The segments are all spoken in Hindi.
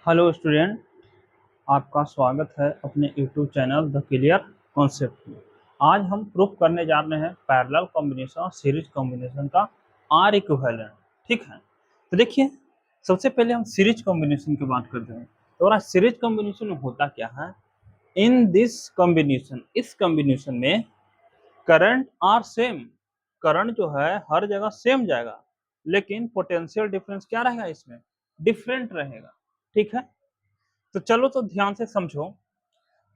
हेलो स्टूडेंट, आपका स्वागत है अपने YouTube channel the clear concept में। आज हम प्रूफ करने जा रहे हैं पैरेलल कॉम्बिनेशन और सीरीज कॉम्बिनेशन का आर इक्विवेलेंट। ठीक है, तो देखिए, सबसे पहले हम सीरीज कॉम्बिनेशन की बात करते हैं। तो सीरीज कॉम्बिनेशन में होता क्या है? इन दिस कॉम्बिनेशन, इस कॉम्बिनेशन में करंट आर सेम। करंट जो है हर जगह सेम जाएगा, लेकिन पोटेंशियल डिफरेंस क्या रहेगा? इसमें डिफरेंट रहेगा। ठीक है, तो चलो तो ध्यान से समझो।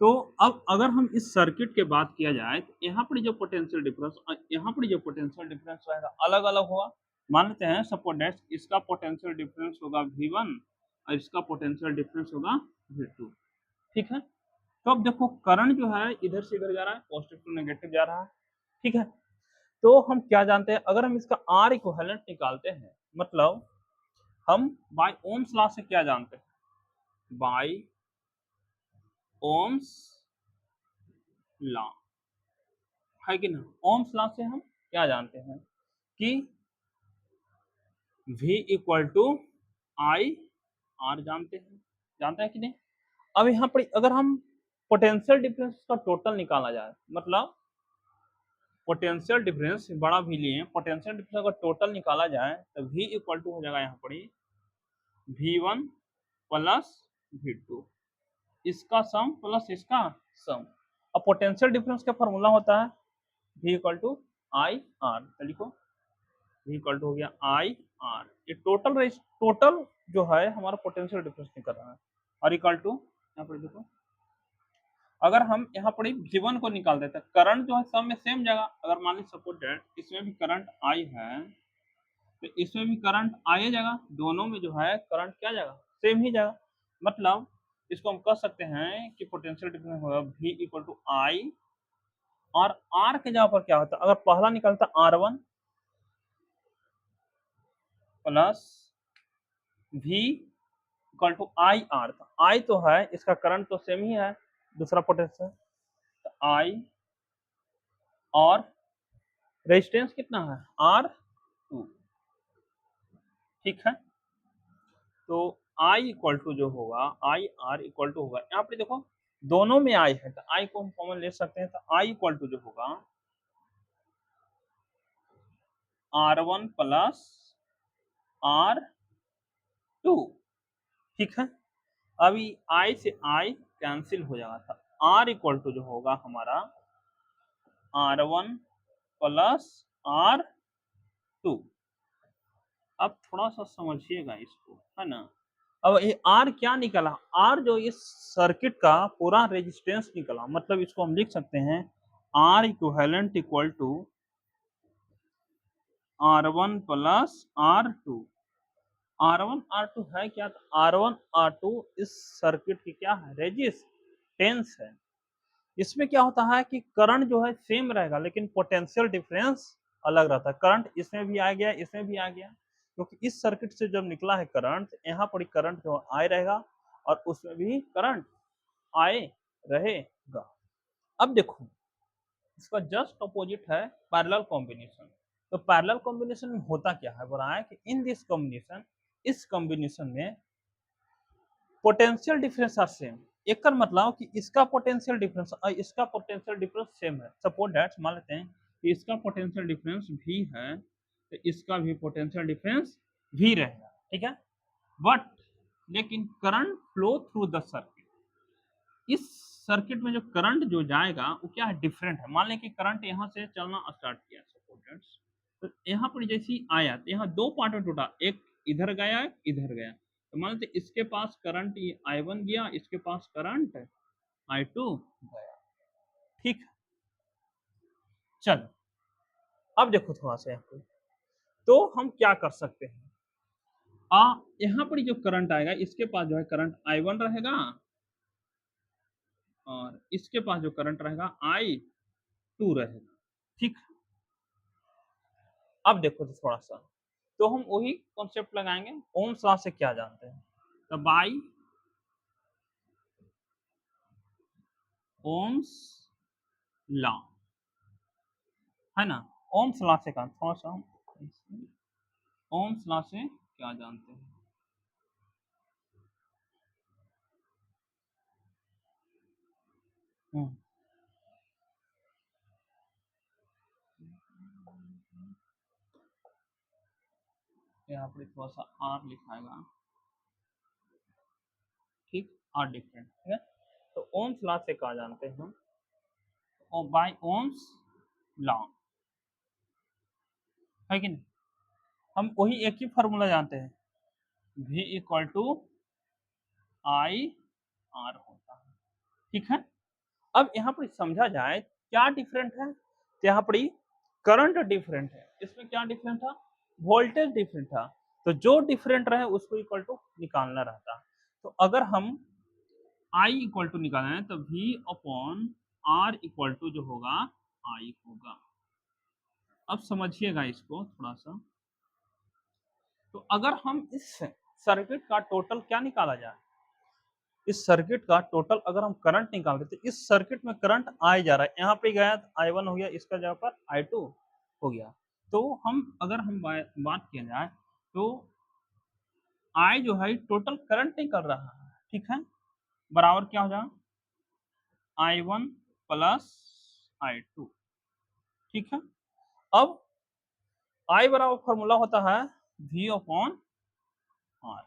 तो अब अगर हम इस सर्किट के बात किया जाए तो यहाँ पर जो पोटेंशियल डिफरेंस रहेगा अलग अलग होगा। मान लेते हैं सपोज दैट इसका पोटेंशियल डिफरेंस होगा V1 और इसका पोटेंशियल डिफरेंस होगा V2। ठीक है, तो अब देखो करंट जो है इधर से इधर जा रहा है, पॉजिटिव टू नेगेटिव जा रहा है। ठीक है, तो हम क्या जानते हैं? अगर हम इसका आर इक्विवेलेंट निकालते हैं, मतलब हम बाय ओम्स लॉ से क्या जानते हैं? बाय ओम्स लॉ, है कि ना? ओम्स लॉ से हम क्या जानते हैं कि V equal to I R जानते हैं कि नहीं? अब यहाँ पर अगर हम पोटेंशियल डिफरेंस का टोटल निकाला जाए, मतलब पोटेंशियल डिफरेंस बड़ा भी लिए, पोटेंशियल डिफरेंस का टोटल निकाला जाए तो V इक्वल टू हो जाएगा यहाँ पर V1 प्लस V2, इसका सम प्लस इसका सम। अब पोटेंशियल डिफरेंस का फॉर्मूला होता है V equal to I R. लिखो V इक्वल टू हो गया आई आर, ये टोटल जो है हमारा पोटेंशियल डिफरेंस निकल रहा है। और इक्वल टू यहाँ पर देखो, अगर हम यहाँ पर V1 को निकाल देते हैं, करंट जो है सब में सेम जाएगा। अगर मान ली सपोज दैट इसमें भी करंट आई है तो इसमें भी करंट आई जाएगा, दोनों में जो है करंट क्या जाएगा? सेम ही जाएगा। मतलब इसको हम कह सकते हैं कि पोटेंशियल डिफरेंस होगा V इक्वल टू आई, और R के जगह पर क्या होता है? अगर पहला निकलता R1 plus V equal to I R, I तो है, इसका करंट तो सेम ही है, दूसरा पोटेंशियल तो आई, और रेजिस्टेंस कितना है? R2। ठीक है, तो आई इक्वल टू जो होगा आई आर इक्वल टू होगा, यहाँ पे देखो दोनों में आई है तो आई को हम कॉमन ले सकते हैं, तो आई इक्वल टू जो होगा R1 प्लस R2। ठीक है, अभी आई से आई कैंसिल हो जाएगा था, R इक्वल टू जो होगा हमारा R1 प्लस R2। अब थोड़ा सा समझिएगा इसको, है ना? अब ये R क्या निकला? R जो इस सर्किट का पूरा रेजिस्टेंस निकला, मतलब इसको हम लिख सकते हैं R equivalent equal to R1 plus R2। R1 R2 है क्या? तो R1 R2 इस सर्किट की क्या है? रेजिस्टेंस है। इसमें क्या होता है कि करंट जो है सेम रहेगा, लेकिन पोटेंशियल डिफरेंस अलग रहता है। करंट इसमें भी आ गया, इसमें भी आ गया, क्योंकि इस सर्किट से जब निकला है करंट, यहाँ पर करंट जो आए रहेगा और उसमें भी करंट आए रहेगा। अब देखो, इसका जस्ट अपोजिट है पैरेलल कॉम्बिनेशन। तो पैरेलल कॉम्बिनेशन में होता क्या है? बोला है कि इन दिस कॉम्बिनेशन, इस कॉम्बिनेशन में पोटेंशियल डिफरेंस आर सेम। एक मतलब कि इसका पोटेंशियल डिफरेंस और इसका पोटेंशियल डिफरेंस सेम है। सपोज दैट मान लेते हैं कि इसका पोटेंशियल डिफरेंस V है तो इसका भी पोटेंशियल डिफरेंस V रहेगा। ठीक है, बट लेकिन current flow through the circuit, इस सर्किट में जो करंट जो जाएगा वो क्या है? डिफरेंट है। मान लें कि करंट यहाँ से चलना स्टार्ट किया सपोज दैट, तो यहाँ पर जैसे ही आया तो यहाँ दो पार्ट में टूटा, एक इधर गया एक इधर गया। तो मान लेते इसके पास करंट I1 गया, इसके पास करंट I2 गया। ठीक, चलो अब देखो थोड़ा सा यहाँ पे, तो हम क्या कर सकते हैं? यहाँ पर जो करंट आएगा इसके पास जो है करंट I1 रहेगा, और इसके पास जो करंट रहेगा I2 रहेगा। ठीक, अब देखो तो थोड़ा सा, तो हम वही कॉन्सेप्ट लगाएंगे। ओम्स लॉ से क्या जानते हैं? तो बाई ओम्स लॉ, है ना? ओम्स लॉ से थोड़ा सा हम ओम्स लॉ से क्या जानते हैं? हम्म, यहाँ पर थोड़ा सा आर लिखाएगा, ठीक, आर डिफरेंट, ठीक है। तो ओम्स लॉ से कहा जानते हैं हम, और बाय ओम्स लॉ, है कि नहीं, हम वही एक ही फॉर्मूला जानते हैं, v equal to I R होता है, ठीक है। अब यहाँ पर समझा जाए क्या डिफरेंट है, तो यहाँ पर करंट डिफरेंट है, इसमें क्या डिफरेंट था, वोल्टेज डिफरेंट था, तो जो डिफरेंट रहे उसको इक्वल टू निकालना रहता। तो अगर हम I इक्वल टू निकालना है तो V upon R equal to जो होगा I होगा। अब समझिएगा इसको थोड़ा सा, तो अगर हम इस सर्किट का टोटल क्या निकाला जाए, इस सर्किट का टोटल अगर हम करंट निकाल रहे तो इस सर्किट में करंट आई जा रहा है, यहाँ पे गया I1 हो गया, इसका जगह पर I2 हो गया। तो हम अगर हम बात किया जाए तो I जो है टोटल करंट निकल रहा है, ठीक है, बराबर क्या हो जाएगा I1 प्लस I2, ठीक है। अब I बराबर फॉर्मूला होता है V अपॉन R,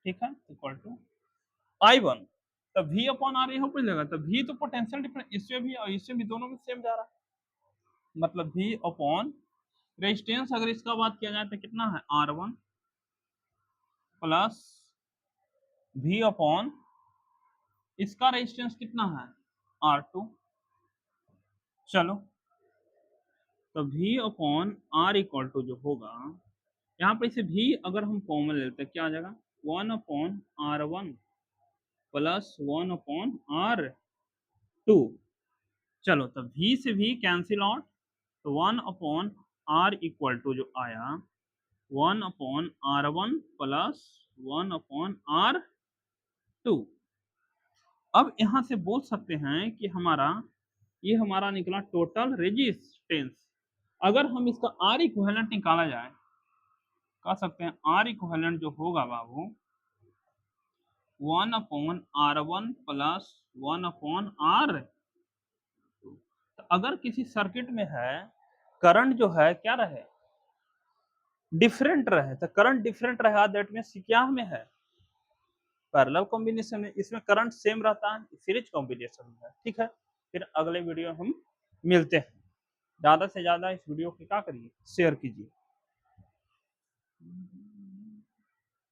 ठीक है, इक्वल टू I1, तो V अपॉन R यहाँ पर लगेगा, तो V तो पोटेंशियल डिफरेंस इससे भी और इससे भी दोनों में सेम जा रहा है, मतलब V अपॉन रेजिस्टेंस अगर इसका बात किया जाए तो कितना है R1 प्लस V अपॉन इसका रेजिस्टेंस कितना है R2, चलो तो V upon R equal to जो होगा, यहाँ पर इसे V अगर हम कॉमन लेते हैं क्या आ जाएगा 1 upon R1 plus 1 upon R2, चलो तो V से V कैंसिल आउट, तो 1 अपॉन R इक्वल टू जो आया 1 upon R1 plus 1 upon R2। अब यहाँ से बोल सकते हैं कि ये हमारा निकला टोटल रेजिस्टेंस। अगर हम इसका R इक्विवेलेंट निकाला जाए, कह सकते हैं R इक्विवेलेंट जो होगा बाबू 1 upon R1 plus 1 upon R। तो अगर किसी सर्किट में है करंट जो है क्या रहे डिफरेंट रहे, तो करंट डिफरेंट रहा दैट मीन्स क्या में है पैरेलल कॉम्बिनेशन में, इसमें करंट सेम रहता है सीरीज कॉम्बिनेशन में है, ठीक है। फिर अगले वीडियो हम मिलते हैं, ज़्यादा से ज़्यादा इस वीडियो को क्या करिए शेयर कीजिए।